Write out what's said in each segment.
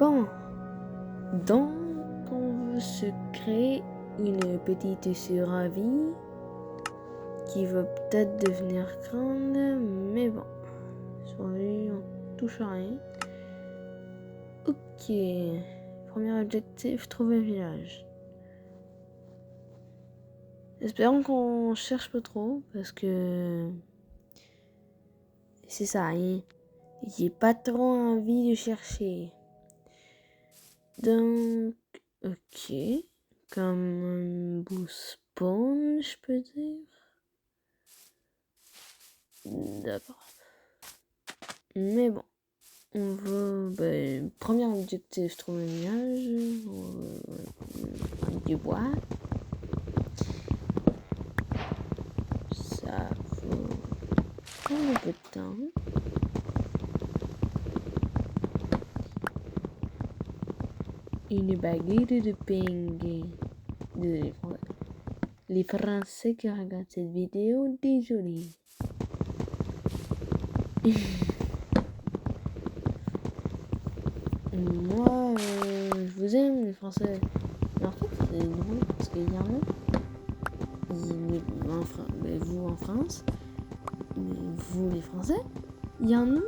Bon, donc on veut se créer une petite survie qui va peut-être devenir grande, mais bon, survie, on touche à rien. Ok, premier objectif, trouver un village. Espérons qu'on cherche pas trop, parce que c'est ça, j'ai pas trop envie de chercher. Donc, ok, comme un beau spawn, je peux dire. D'accord. Mais bon, on va, premier objectif, trouver un village, du bois. Ça va prendre un peu de temps. Une baguette de ping. Désolé, les Français qui regardent cette vidéo, désolé. Moi, je vous aime les Français. Mais en fait, c'est drôle parce qu'il y en a. Vous en France, vous les Français, il y en a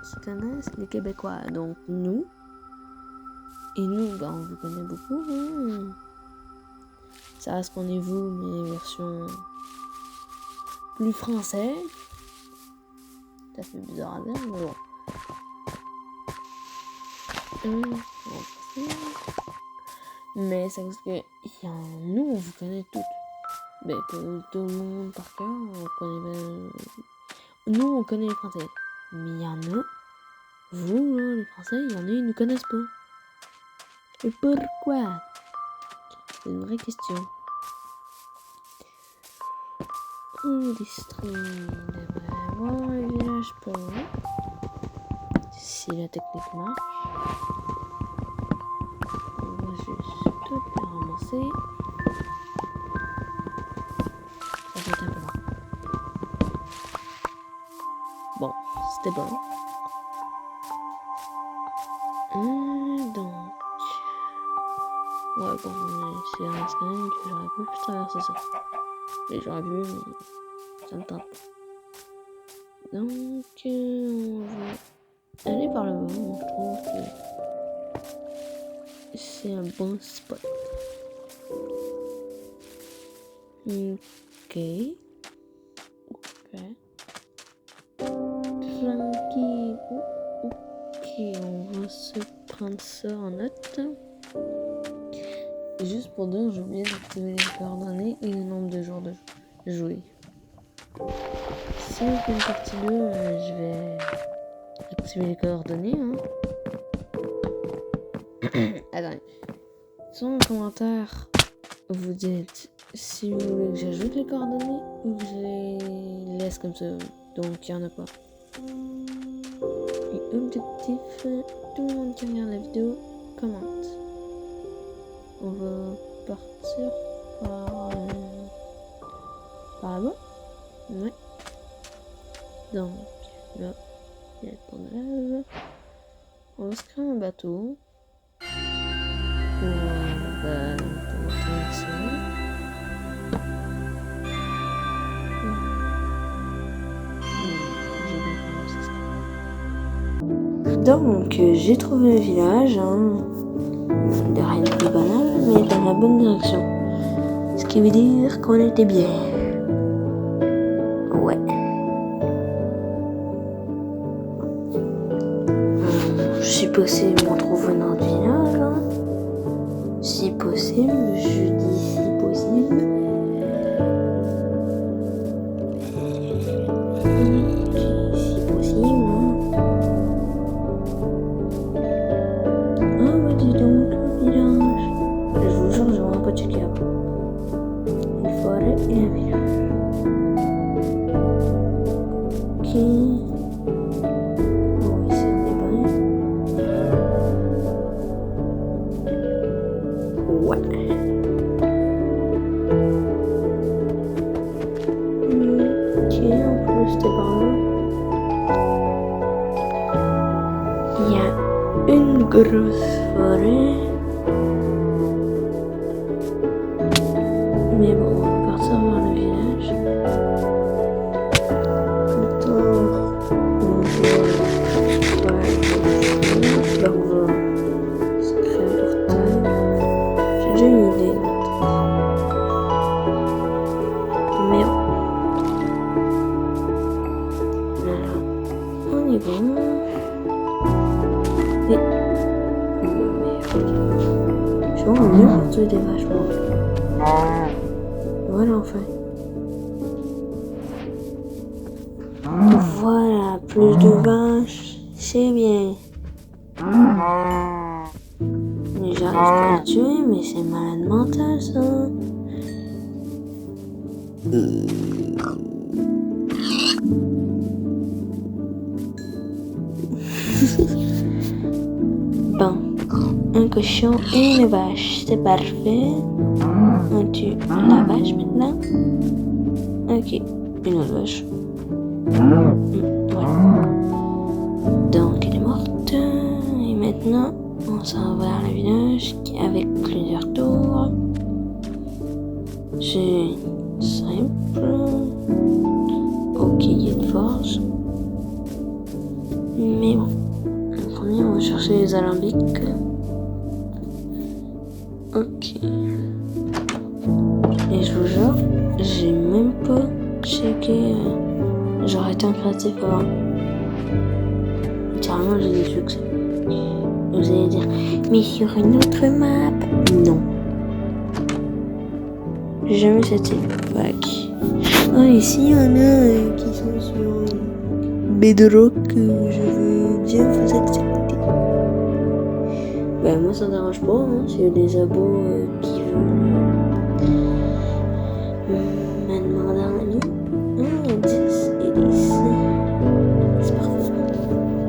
qui connaissent les Québécois. Donc nous, et nous, on vous connaît beaucoup. Ça reste qu'on est vous, mais version plus français. Ça fait bizarre à dire, mais bon. Mais c'est parce que nous, on vous connaît toutes. Tout le monde par cœur, on connaît. Nous, on connaît les Français. Mais il y en a, vous, là, les Français, il y en a, ils ne connaissent pas. Et pourquoi? C'est une vraie question. Des streams devrait avoir un village pour eux. Si la technique marche. On va juste tout le ramasser. Ça va être un peu long. Bon, c'était bon. Donc. Ouais, bon, c'est un scan que j'aurais pu traverser ça. Et j'aurais pu, mais ça me tente pas. Donc, on va aller par le haut. Je trouve que c'est un bon spot. Ok. Flanqué. Ok, on va se prendre ça en note. Et juste pour dire, j'ai oublié d'activer les coordonnées et le nombre de jours de jouer. Si on fait une partie 2, je vais activer les coordonnées. Attends. Sur le commentaire, vous dites si vous voulez que j'ajoute les coordonnées ou que je les laisse comme ça. Donc il n'y en a pas. Et objectif, tout le monde qui regarde la vidéo commente. On va partir par là-bas. Ouais. Donc là, il y a le lave. On va se créer un bateau. Pour traverser. Donc, j'ai trouvé un village, de rien de plus banal, mais dans la bonne direction. Ce qui veut dire qu'on était bien. Ouais. Si possible, on trouve un autre village. Si possible, je dis si possible. Si possible. Dis donc, le village. Je vous jure, j'ai vraiment pas checké avant. Une forêt et un village. Ok. Bon, ici on est bien. Ouais. Il y a une grosse forêt. Mais bon, on va partir vers le village. J'ai déjà une idée. Mais bon. Voilà. On est bon. Et... Je vois, on est partout des vaches. Voilà, enfin. Voilà, plus de vaches, c'est bien. J'arrive pas à le tuer, mais c'est malade mental, ça. Bon, un cochon et une vache, c'est parfait. On tue la vache maintenant. Ok, une autre vache. Voilà. Donc elle est morte. Et maintenant, on s'en va vers le village avec plusieurs tours. C'est simple. Ok, il y a une forge. Mais bon, en premier, on va chercher les alambics. Ok. Et je vous jure, j'ai même pas checké. J'aurais été en créatif avant. Littéralement, j'ai des succès. Vous allez dire, mais sur une autre map? Non. J'ai jamais cette bac. Ah, ici, il y en a qui sont sur Bedrock que je veux bien vous accepter. Ben, moi, ça ne dérange pas, hein, s'il y a des abos qui veulent me demander un ami. Il y a 10 et 10. C'est parfait.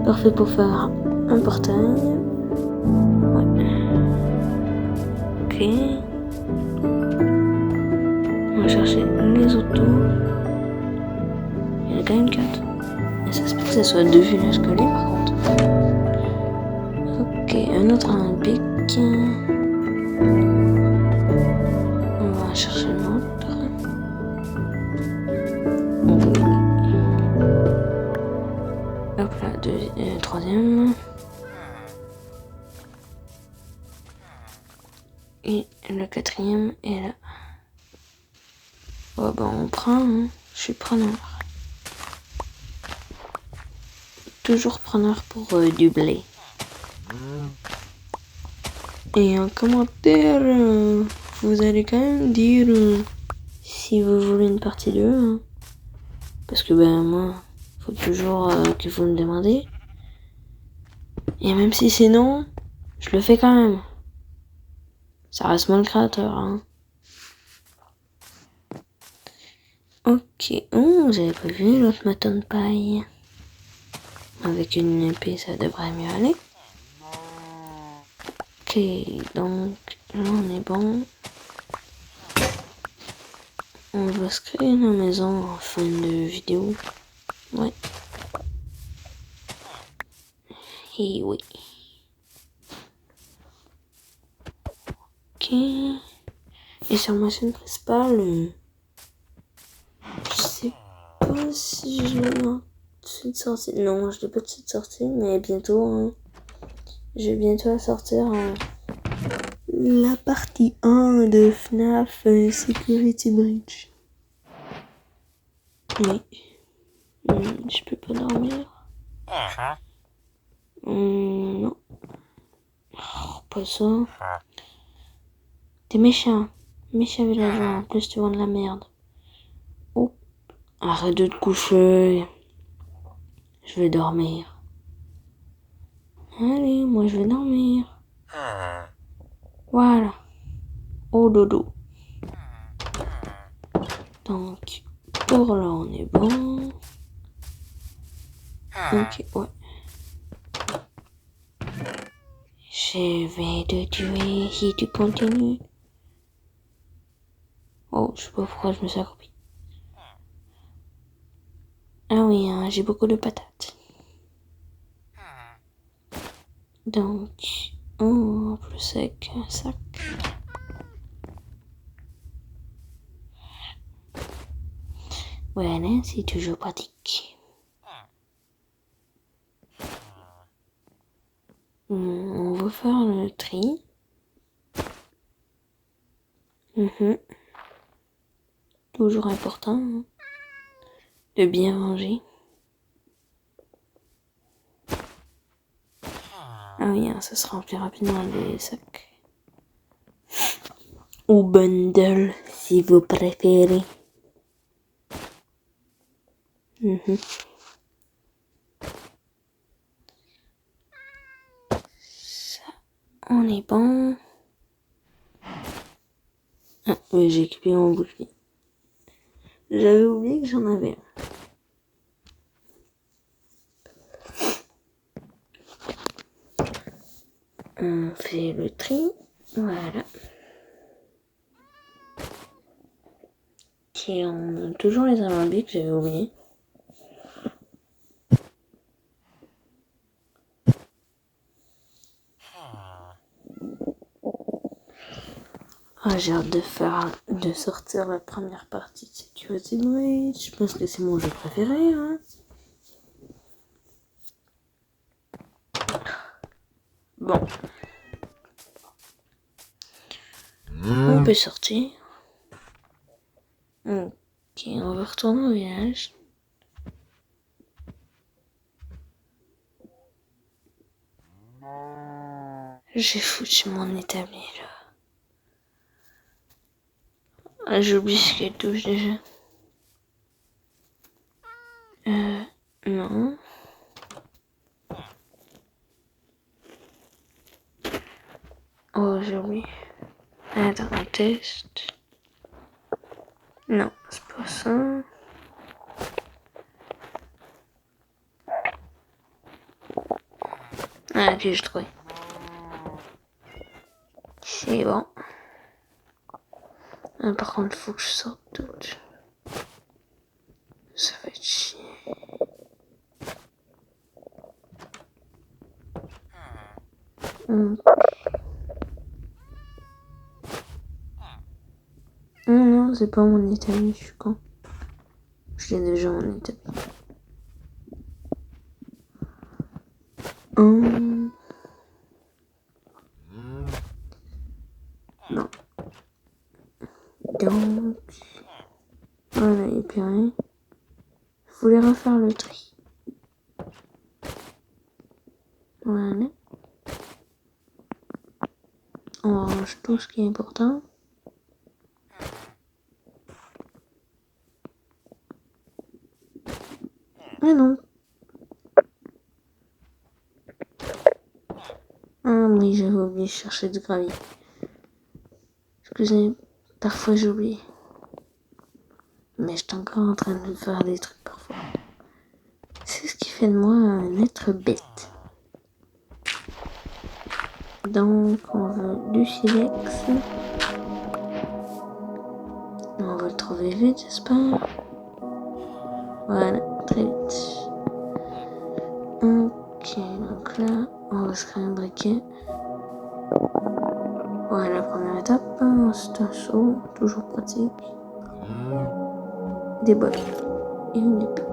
Parfait pour faire un portail. Ouais. Ok. On va chercher les autos. Il y en a quand même 4. Et ça se peut que ce soit 2 villages collés par contre. Ok, un autre alambic. On va chercher un autre. Hop là, troisième. Et le quatrième est là. Oh ben on prend, hein. Je suis preneur. Toujours preneur pour du blé. Et en commentaire, vous allez quand même dire si vous voulez une partie 2. Hein. Parce que ben moi, faut toujours que vous me demandez. Et même si c'est non, je le fais quand même. Ça reste moi le créateur. Hein. Ok, oh, vous avez pas vu l'autre maton de paille. Avec une épée, ça devrait mieux aller. Ok, donc là on est bon. On va se créer une maison en fin de vidéo. Ouais. Et oui. Ok. Et sur ma chaîne principale, je sais pas si je l'ai de suite sortie. Non, je l'ai pas de suite sortie, mais bientôt. Hein. Je vais bientôt sortir la partie 1 de FNAF Security Breach. Oui. Je peux pas dormir. Non. Oh, pas ça. T'es méchant. Méchant villageois. En plus, tu vends de la merde. Oh. Arrête de te coucher. Je vais dormir. Allez, moi je vais dormir. Voilà. Au dodo. Donc, pour là, on est bon. Ok, ouais. Je vais te tuer si tu continues. Oh, je sais pas pourquoi je me suis accroupie. Ah oui, hein, j'ai beaucoup de patates. Donc, on va plus avec un sac. Voilà, c'est toujours pratique. On va faire le tri. Toujours important de bien manger. Ah oui, ça se remplit rapidement les sacs. Ou bundle, si vous préférez. Ça, on est bon. Ah, oui, j'ai équipé mon bouclier. J'avais oublié que j'en avais un. On fait le tri. Voilà. Et on a toujours les alambics, j'avais oublié. Ah, j'ai hâte de sortir la première partie de Security Breach. Je pense que c'est mon jeu préféré, hein. Bon. On peut sortir. Ok, on va retourner au village. J'ai foutu mon établi là. Ah, j'ai oublié ce qu'elle touche déjà. Non. Oh, j'ai oublié. Attends, on teste. Non, c'est pas ça. Ah, ok, j'ai trouvé. C'est bon. Ah, par contre, il faut que je sorte tout. Ça va être chier. Non, c'est pas mon établi, je suis con. Je l'ai déjà mon établi. Non. Donc, voilà, et puis rien. Je voulais refaire le tri. Voilà. On range tout ce qui est important. Mais non. Ah oui, j'avais oublié de chercher du gravier. Excusez, parfois j'oublie. Mais j'étais encore en train de faire des trucs parfois. C'est ce qui fait de moi un être bête. Donc, on veut du silex. On va le trouver vite, j'espère. Voilà, très vite. Ok, donc là, on va se créer un briquet. Voilà la première étape. C'est un seau, toujours pratique. Des bottes et une épée.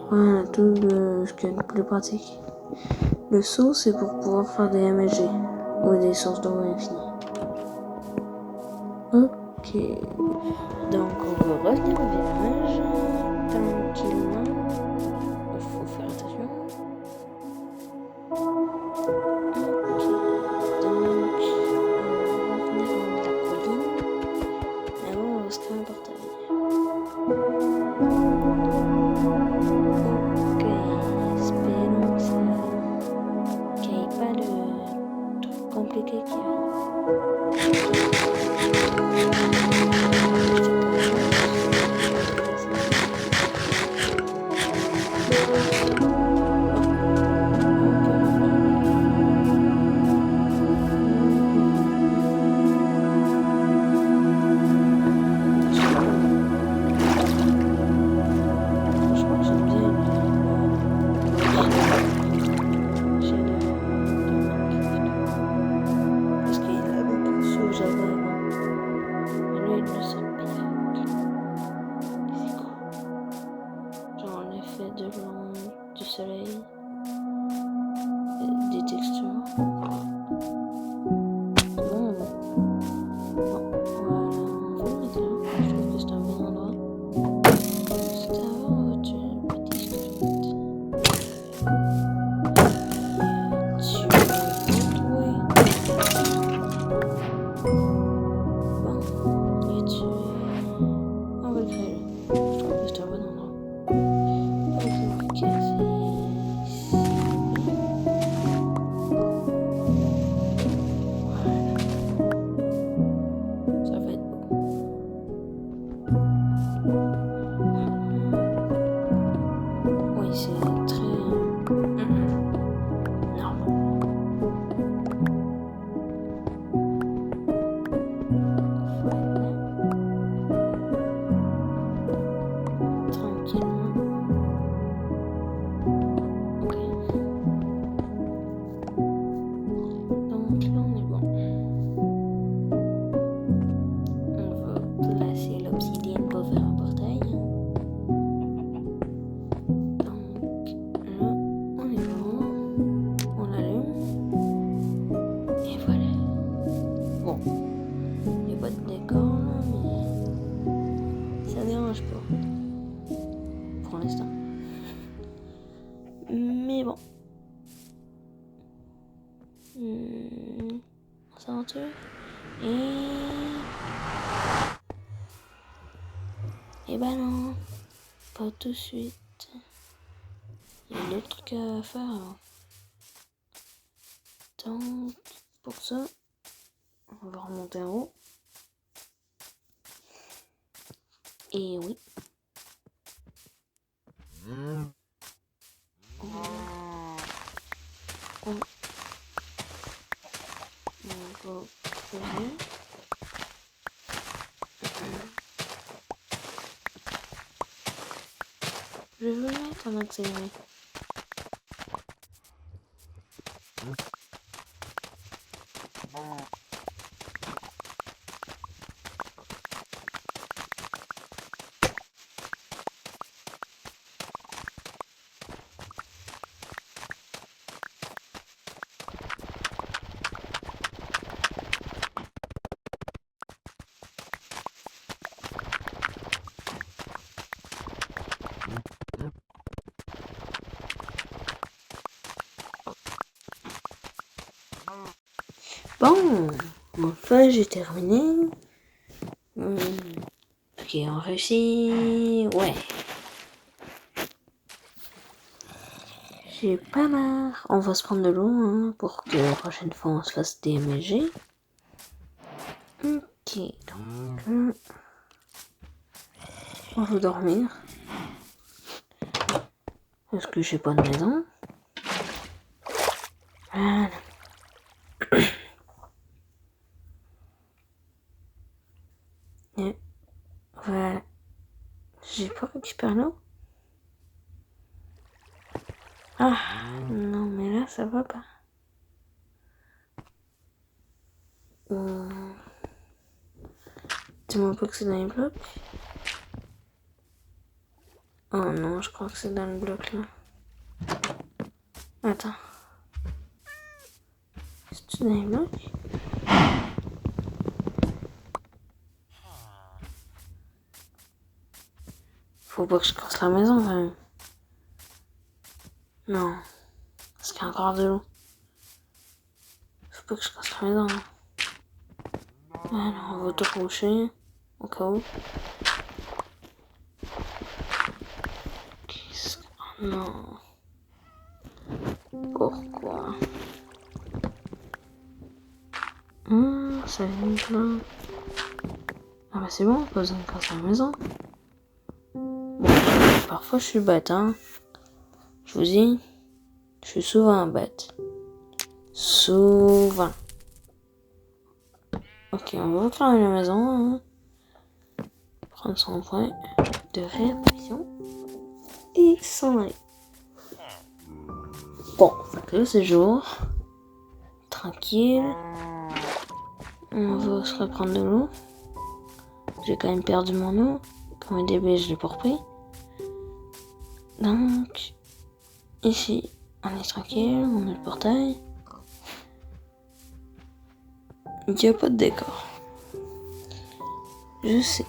Voilà tout ce qui est le plus pratique. Le seau, c'est pour pouvoir faire des MSG ou des sources d'eau infinies. Ok. Donc on va revenir au village tranquillement. Il faut faire attention. Ok. Donc on va revenir au de la colline. Et là on va se créer un portail. Ok. Espérons que ça qu'il n'y ait pas de trucs compliqués qui arrivent. soleil, des textures. Bon, voilà, on va le mettre là. Je trouve que c'est un bon endroit. Juste avant, tu petit squelette. On va le créer là. Je trouve que c'est un bon endroit. Pas tout casser ici. Voilà. Ça va être beau. Oui, c'est très normal. Tranquillement. Ok. Donc là, on est bon. On va placer l'obsidienne pour faire un portail. Donc là, on est bon. On allume. Et voilà. Bon. Il n'y a pas de décor là, mais ça dérange pas. Pour l'instant. Mais bon. On s'aventure. Et ben non. Pas tout de suite. Il y a d'autres trucs à faire avant. Donc, pour ça, on va remonter en haut. Et oui. On va poser. Je vais le mettre en accéléré. Bon, enfin j'ai terminé. Ok, on réussit. Ouais. J'ai pas marre. On va se prendre de l'eau hein, pour que la prochaine fois on se fasse DMG. Ok, donc on va dormir. Parce que j'ai pas de maison. Voilà. Et voilà. J'ai pas récupéré l'eau. Ah, non, mais là, ça va pas. Dis-moi pas que c'est dans les blocs. Oh non, je crois que c'est dans le bloc là. Attends. C'est-tu dans les blocs? Faut pas que je casse la maison quand même. Non. Parce qu'il y a encore de l'eau. Faut pas que je casse la maison. Alors, on va tout reboucher. Au cas où. Qu'est-ce que... Oh non. Pourquoi? Ça vient de là. Ah bah c'est bon, pas besoin de casser la maison. Bon, parfois je suis bête, hein. Je vous dis, je suis souvent bête. Souvent. Ok, on va refermer la maison. Hein. Prendre son point de réaction. Et s'en aller. Bon, donc là c'est jour. Tranquille. On va se reprendre de l'eau. J'ai quand même perdu mon eau. Comme un début, je l'ai pas repris. Donc, Ici, on est tranquille, on a le portail. Il n'y a pas de décor. Je sais.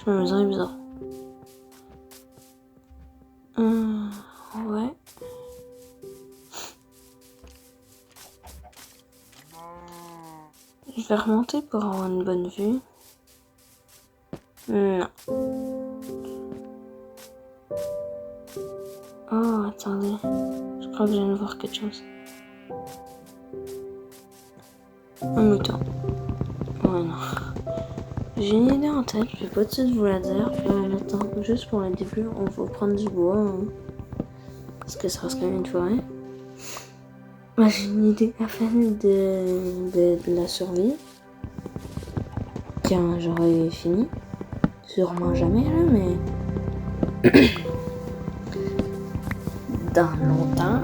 La maison est bizarre. Ouais. Je vais remonter pour avoir une bonne vue. Non. Oh, attendez. Je crois que je viens de voir quelque chose. Un mouton. Ouais, non. J'ai une idée en tête, je vais pas tout de suite vous la dire. En attendant, juste pour le début, on va prendre du bois. Hein, parce que ça reste quand même une forêt. Bah, j'ai une idée à faire de la survie. Quand j'aurai fini. Sûrement jamais là, mais dans longtemps,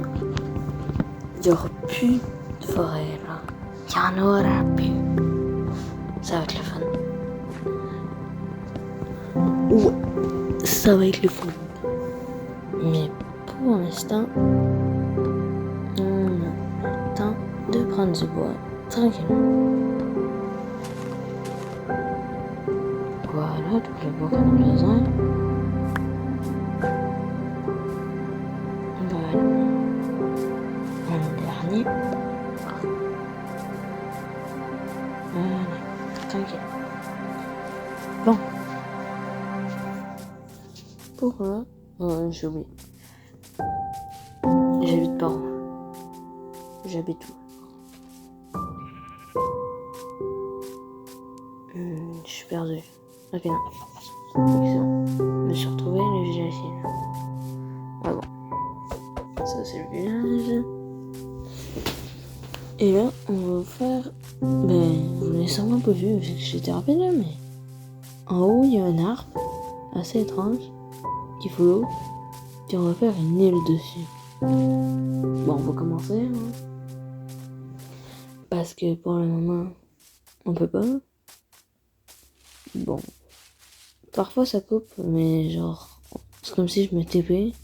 il n'y aura plus de forêt là. Il y en aura plus. Ça va être le fun. Ouais, ça va être le fun. Mais pour l'instant, on a le temps de prendre du bois tranquillement. Voilà, tout le bois qu'on a besoin. Voilà. Un dernier. Voilà, tranquille. Bon. Pour j'ai oublié. J'habite pas où. J'habite où? Je suis perdu. Ok, non. Ok, c'est bon. Je me suis retrouvé le village. Ouais, bon. Ça, c'est le village. Et là, on va faire... Ben, vous l'avez sûrement pas vu, vu que j'étais rapide là, mais... En haut, il y a un arbre assez étrange qui faut l'eau. Puis on va faire une île dessus. Bon, on va commencer, hein. Parce que pour le moment, on peut pas. Bon. Parfois ça coupe, mais genre, c'est comme si je me TP.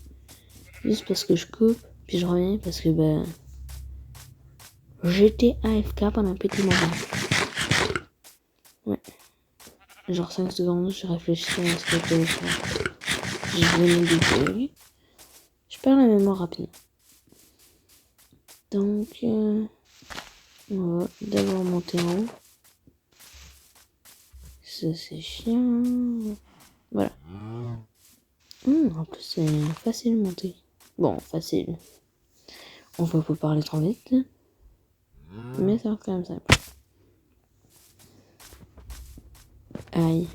Juste parce que je coupe, puis je reviens parce que ben... J'étais AFK pendant un petit moment. Ouais. Genre 5 secondes, je réfléchis à ce que je faire. Je venais de bug. Je perds la mémoire rapidement. Donc, on va d'abord monter en haut. Ça c'est chiant. Voilà. En plus c'est facile de monter. Bon, facile. On va pas parler trop vite. Mais ça reste quand même simple. Aïe.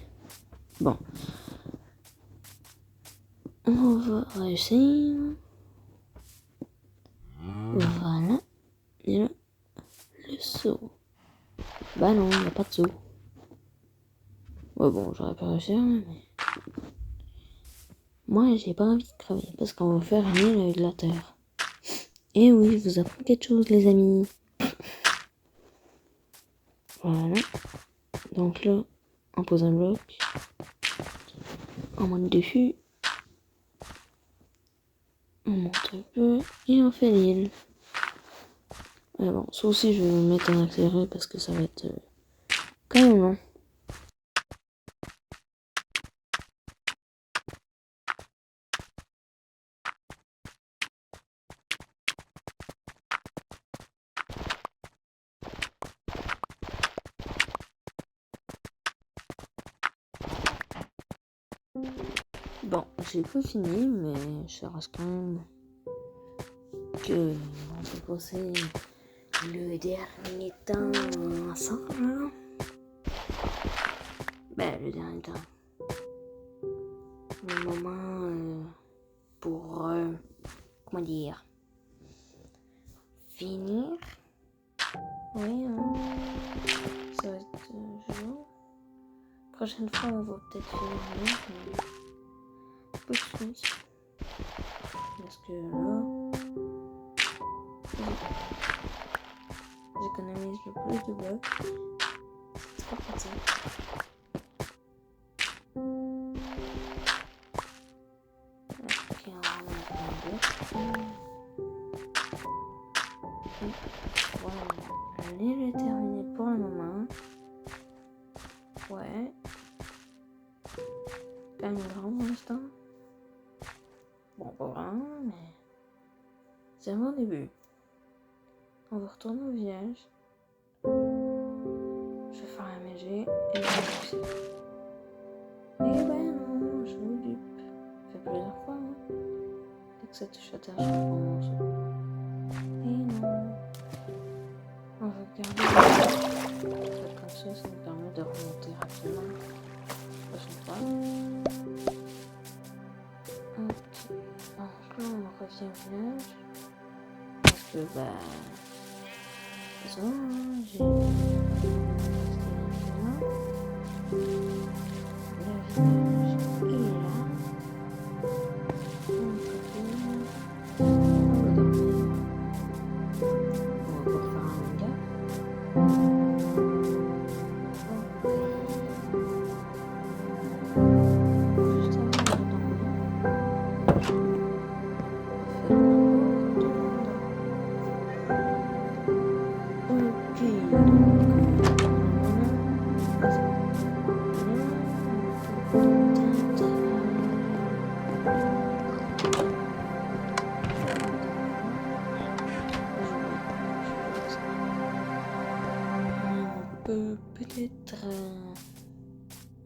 Bon. On va réussir. Voilà. Et là, le saut. Bah non, il n'y a pas de saut. Ouais, bon, j'aurais pu réussir, mais... Moi, j'ai pas envie de crever, parce qu'on va faire une île avec de la terre. Et oui, je vous apprends quelque chose, les amis. Voilà. Donc là, on pose un bloc. On monte dessus. On monte un peu. Et on fait l'île. Mais bon, ça aussi, je vais me mettre en accéléré parce que ça va être quand même long. Bon, j'ai pas fini, mais ça reste quand même que on peut passer le dernier temps ensemble. Ben, le dernier temps. Le moment pour, comment dire, finir. Oui, ça va être jour. Prochaine fois, on va peut-être finir, mais pas de suite. Parce que là, j'économise le plus de blocs. C'est pas pratique. Ok, on va mettre Voilà, l'île est terminée pour le moment. Ouais. Quand même grand pour l'instant. Bon, pas vraiment, mais c'est un bon début. On va retourner au village. Je vais faire la magie et je vais pousser. Eh ben non, je vous dupe. Ça fait plusieurs fois, hein. Dès que ça touche à terre, je reprends mon morceau. Et non. On va garder. Comme ça nous permet de remonter rapidement. Prochaine fois. Ok. Donc là, on revient au village. Parce que, bah. De toute façon, j'ai. Le village, il est là. On va dormir. On va pouvoir faire un manga. Juste avant de dormir. Peut-être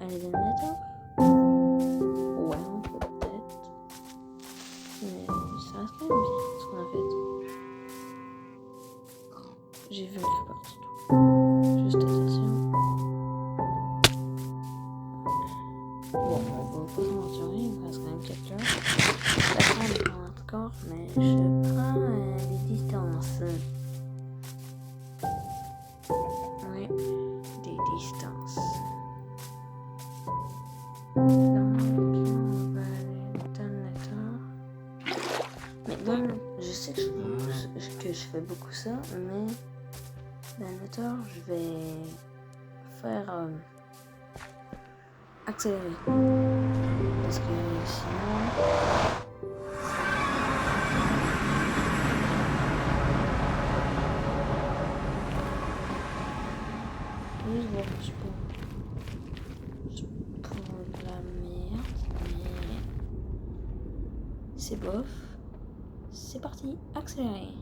aller dans le Nether. Ouais, on peut peut-être. Mais ça reste quand même bien ce qu'on a fait. J'ai vu le creeper surtout. Juste attention. Bon, on va pas s'aventurer, il me reste quand même quelques heures. D'accord, on est pas en hardcore, mais je prends les distances. Oui, des distances. Donc, on va aller dans le Nether. Mais je sais que je fais beaucoup ça, mais dans le Nether, je vais faire accélérer. Parce que sinon... Juste voir, je pour la merde, mais c'est bof. C'est parti, accélérer.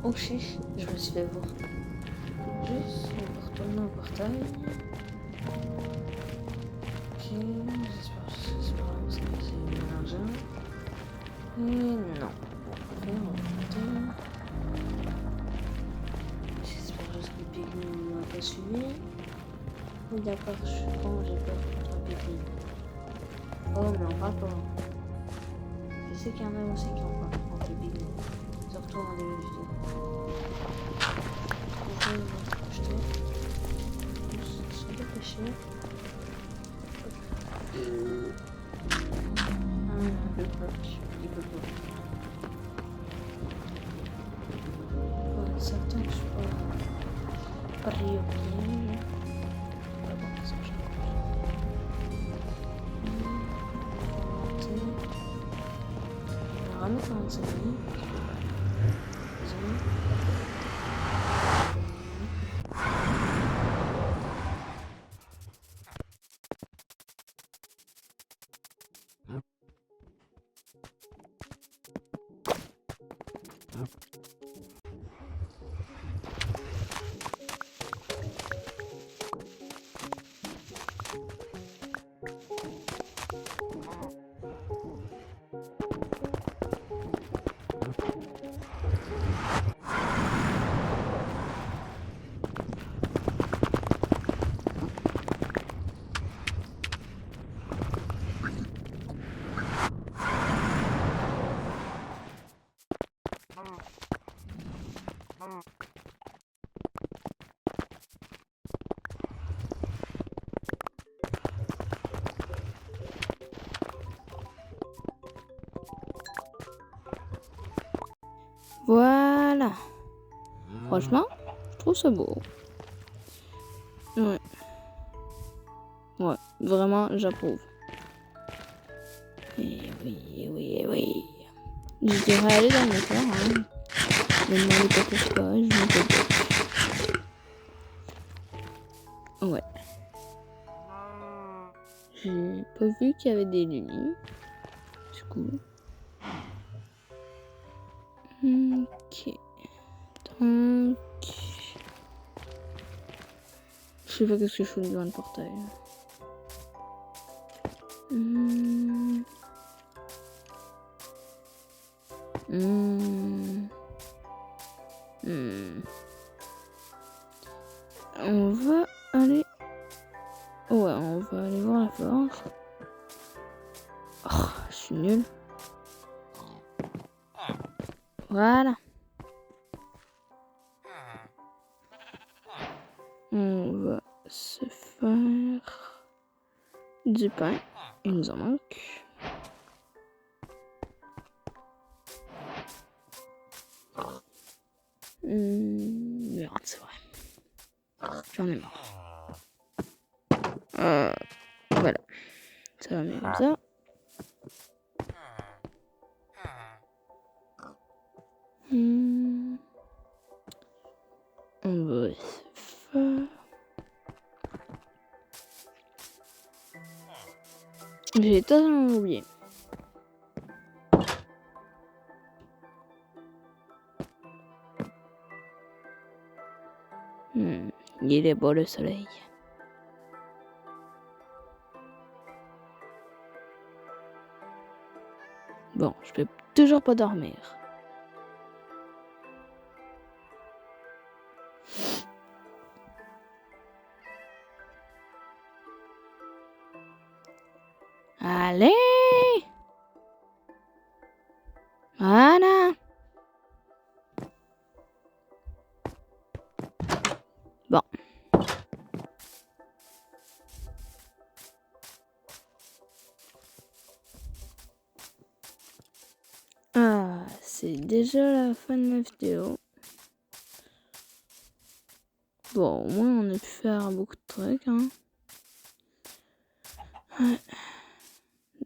Oh chiche, je me suis fait voir. Juste, on va retourner au portail. Ok, j'espère que c'est pas grave parce que c'est mélangé. Et non, on va remonter. J'espère juste que le pygmy ne m'a pas suivi. Oui d'accord, je suis con, j'ai peur contre un pygmy. Oh mais on parle pas. Je sais qu'il y en a aussi qui ont peur contre les pygmy. Surtout en début de vidéo. Je vais acheter. Je suis dépêché. Le bloc. Il peut pas. Pour être certain que je suis pas pris au piège. On va voir ce que j'ai. On va remettre en série. Désolé. Voilà. Franchement, je trouve ça beau. Ouais. Ouais, vraiment, j'approuve. Et oui. Je devrais aller dans mon corps, hein. Me demandez pas pourquoi, je me peux pas. Ouais. J'ai pas vu qu'il y avait des lilies. C'est cool. Ok. Donc... Je sais pas qu'est-ce que je fais devant le portail. On va aller... Ouais, on va aller voir la force. Oh, je suis nulle. Voilà. On va se faire du pain. Il nous en manque. Merde, c'est vrai. J'en ai marre. Voilà. Ça va mieux comme ça. On va se faire... J'ai totalement oublié. Il est beau le soleil. Bon, je peux toujours pas dormir. Allez! Voilà! Bon. Ah, c'est déjà la fin de ma vidéo. Bon, au moins on a pu faire beaucoup de trucs, hein. Ouais.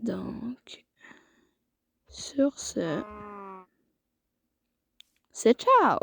Donc, sur ce, c'est ciao!